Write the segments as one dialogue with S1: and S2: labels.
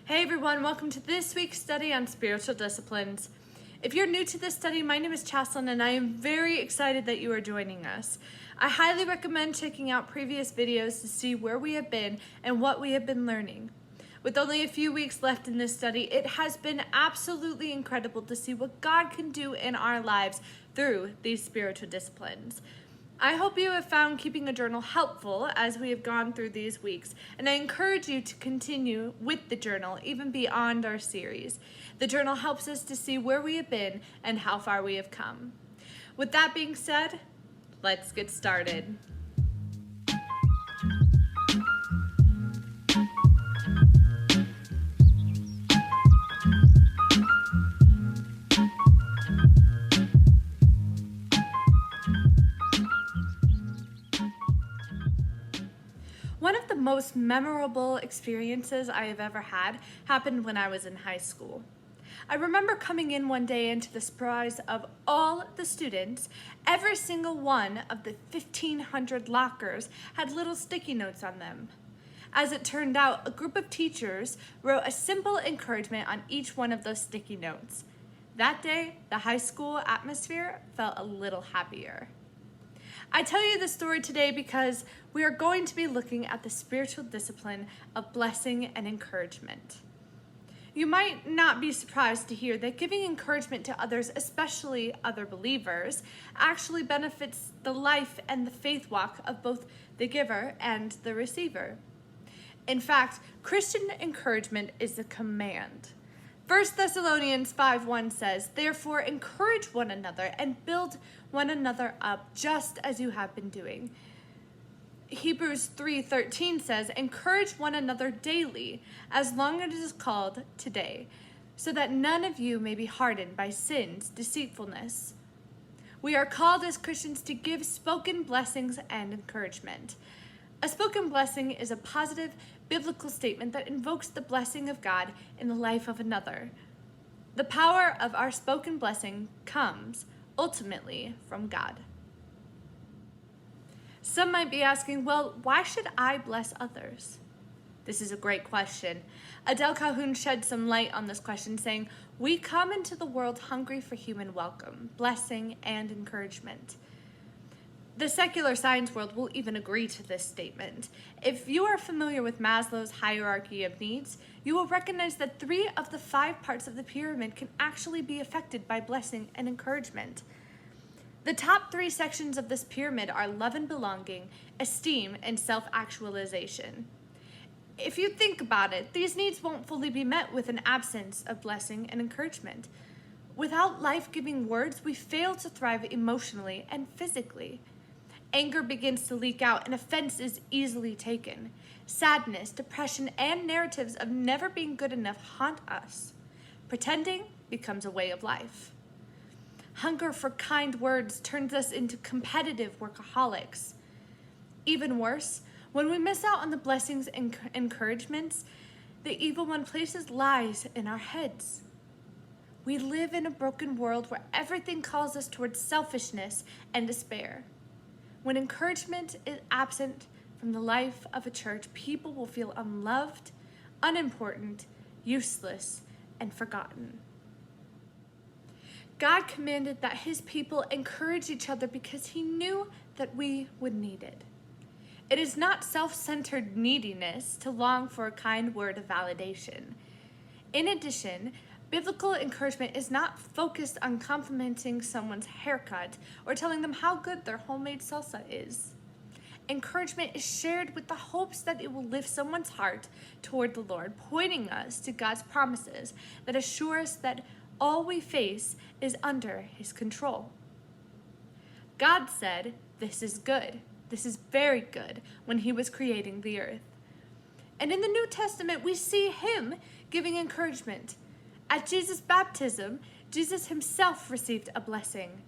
S1: Hey everyone, welcome to this week's study on spiritual disciplines. If you're new to this study, my name is Chaslyn and I am very excited that you are joining us. I highly recommend checking out previous videos to see where we have been and what we have been learning. With only a few weeks left in this study, it has been absolutely incredible to see what God can do in our lives through these spiritual disciplines. I hope you have found keeping a journal helpful as we have gone through these weeks, and I encourage you to continue with the journal even beyond our series. The journal helps us to see where we have been and how far we have come. With that being said, let's get started. One of the most memorable experiences I have ever had happened when I was in high school. I remember coming in one day and to the surprise of all the students, every single one of the 1,500 lockers had little sticky notes on them. As it turned out, a group of teachers wrote a simple encouragement on each one of those sticky notes. That day, the high school atmosphere felt a little happier. I tell you this story today because we are going to be looking at the spiritual discipline of blessing and encouragement. You might not be surprised to hear that giving encouragement to others, especially other believers, actually benefits the life and the faith walk of both the giver and the receiver. In fact, Christian encouragement is a command. 1 Thessalonians 5:1 says, "Therefore encourage one another and build one another up just as you have been doing." Hebrews 3:13 says, "Encourage one another daily, as long as it is called today, so that none of you may be hardened by sin's deceitfulness." We are called as Christians to give spoken blessings and encouragement. A spoken blessing is a positive biblical statement that invokes the blessing of God in the life of another. The power of our spoken blessing comes ultimately from God. Some might be asking, well, why should I bless others? This is a great question. Adele Calhoun shed some light on this question, saying, "We come into the world hungry for human welcome, blessing, and encouragement." The secular science world will even agree to this statement. If you are familiar with Maslow's hierarchy of needs, you will recognize that 3 of the 5 parts of the pyramid can actually be affected by blessing and encouragement. The top 3 sections of this pyramid are love and belonging, esteem, and self-actualization. If you think about it, these needs won't fully be met with an absence of blessing and encouragement. Without life-giving words, we fail to thrive emotionally and physically. Anger begins to leak out and offense is easily taken. Sadness, depression, and narratives of never being good enough haunt us. Pretending becomes a way of life. Hunger for kind words turns us into competitive workaholics. Even worse, when we miss out on the blessings and encouragements, the evil one places lies in our heads. We live in a broken world where everything calls us towards selfishness and despair. When encouragement is absent from the life of a church, people will feel unloved, unimportant, useless, and forgotten. God commanded that his people encourage each other because he knew that we would need it. It is not self-centered neediness to long for a kind word of validation. In addition, biblical encouragement is not focused on complimenting someone's haircut or telling them how good their homemade salsa is. Encouragement is shared with the hopes that it will lift someone's heart toward the Lord, pointing us to God's promises that assure us that all we face is under his control. God said, "This is good. This is very good," when he was creating the earth. And in the New Testament, we see him giving encouragement. At Jesus' baptism, Jesus himself received a blessing.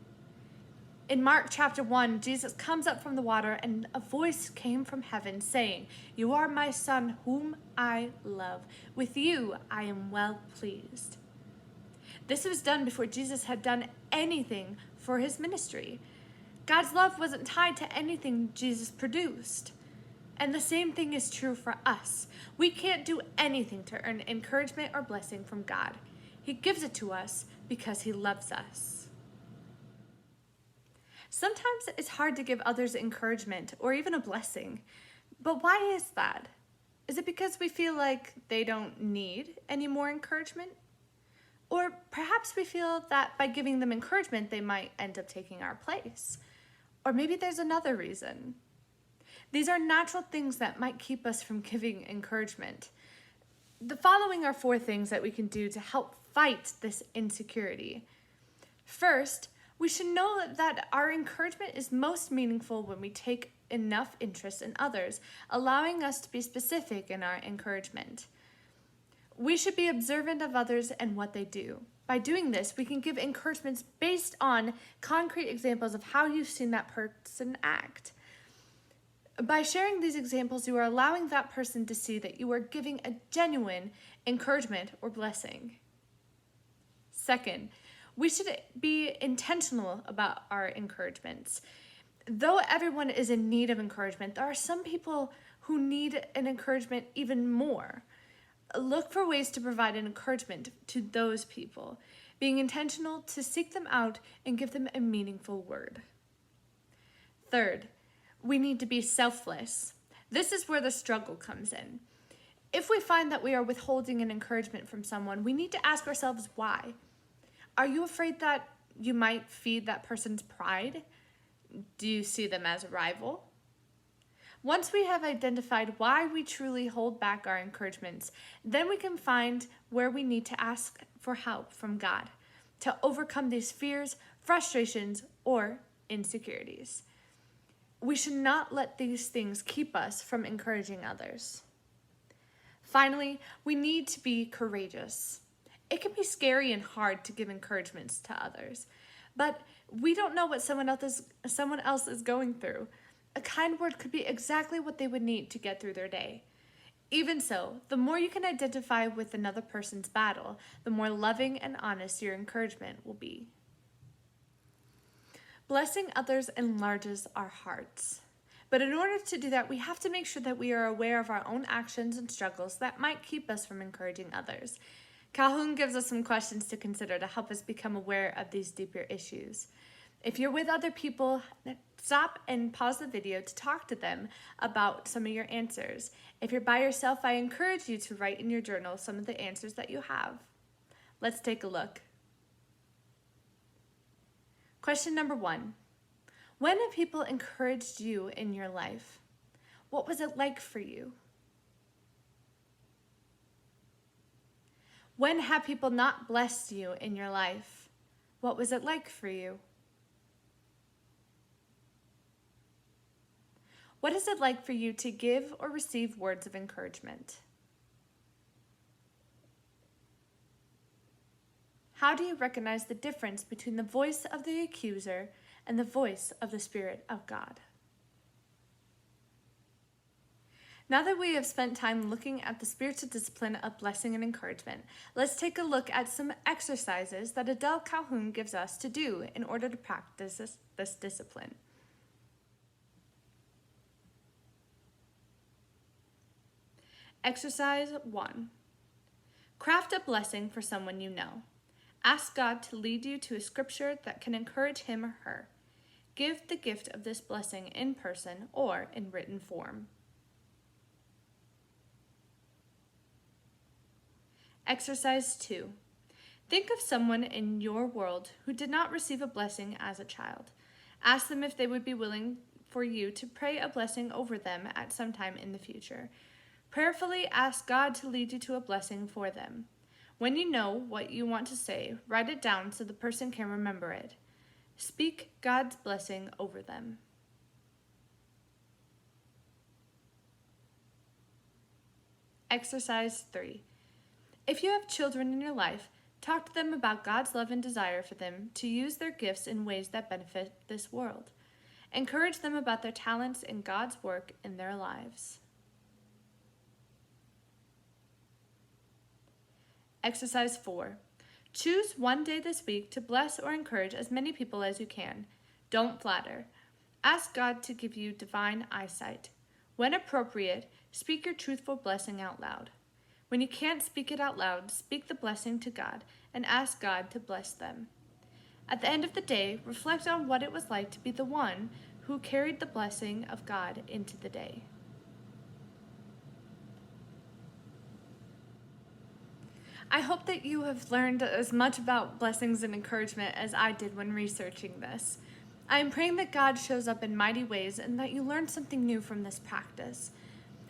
S1: In Mark chapter 1, Jesus comes up from the water and a voice came from heaven saying, "You are my son whom I love. With you I am well pleased." This was done before Jesus had done anything for his ministry. God's love wasn't tied to anything Jesus produced. And the same thing is true for us. We can't do anything to earn encouragement or blessing from God. He gives it to us because He loves us. Sometimes it's hard to give others encouragement or even a blessing. But why is that? Is it because we feel like they don't need any more encouragement? Or perhaps we feel that by giving them encouragement, they might end up taking our place. Or maybe there's another reason. These are natural things that might keep us from giving encouragement. The following are 4 things that we can do to help fight this insecurity. First, we should know that our encouragement is most meaningful when we take enough interest in others, allowing us to be specific in our encouragement. We should be observant of others and what they do. By doing this, we can give encouragements based on concrete examples of how you've seen that person act. By sharing these examples, you are allowing that person to see that you are giving a genuine encouragement or blessing. Second, we should be intentional about our encouragements. Though everyone is in need of encouragement, there are some people who need an encouragement even more. Look for ways to provide an encouragement to those people, being intentional to seek them out and give them a meaningful word. Third, we need to be selfless. This is where the struggle comes in. If we find that we are withholding an encouragement from someone, we need to ask ourselves why. Are you afraid that you might feed that person's pride? Do you see them as a rival? Once we have identified why we truly hold back our encouragements, then we can find where we need to ask for help from God to overcome these fears, frustrations, or insecurities. We should not let these things keep us from encouraging others. Finally, we need to be courageous. It can be scary and hard to give encouragements to others, but we don't know what someone else is going through. A kind word could be exactly what they would need to get through their day. Even so, the more you can identify with another person's battle, the more loving and honest your encouragement will be. Blessing others enlarges our hearts. But in order to do that, we have to make sure that we are aware of our own actions and struggles that might keep us from encouraging others. Calhoun gives us some questions to consider to help us become aware of these deeper issues. If you're with other people, stop and pause the video to talk to them about some of your answers. If you're by yourself, I encourage you to write in your journal some of the answers that you have. Let's take a look. Question number 1. When have people encouraged you in your life? What was it like for you? When have people not blessed you in your life? What was it like for you? What is it like for you to give or receive words of encouragement? How do you recognize the difference between the voice of the accuser and the voice of the Spirit of God? Now that we have spent time looking at the spiritual discipline of blessing and encouragement, let's take a look at some exercises that Adele Calhoun gives us to do in order to practice this discipline. Exercise 1. Craft a blessing for someone you know. Ask God to lead you to a scripture that can encourage him or her. Give the gift of this blessing in person or in written form. Exercise 2. Think of someone in your world who did not receive a blessing as a child. Ask them if they would be willing for you to pray a blessing over them at some time in the future. Prayerfully ask God to lead you to a blessing for them. When you know what you want to say, write it down so the person can remember it. Speak God's blessing over them. Exercise 3. If you have children in your life, talk to them about God's love and desire for them to use their gifts in ways that benefit this world. Encourage them about their talents and God's work in their lives. Exercise 4. Choose one day this week to bless or encourage as many people as you can. Don't flatter. Ask God to give you divine eyesight. When appropriate, speak your truthful blessing out loud. When you can't speak it out loud, speak the blessing to God and ask God to bless them. At the end of the day, reflect on what it was like to be the one who carried the blessing of God into the day. I hope that you have learned as much about blessings and encouragement as I did when researching this. I am praying that God shows up in mighty ways and that you learn something new from this practice.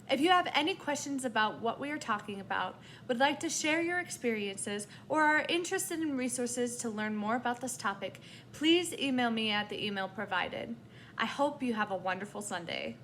S1: If you have any questions about what we are talking about, would like to share your experiences, or are interested in resources to learn more about this topic, please email me at the email provided. I hope you have a wonderful Sunday.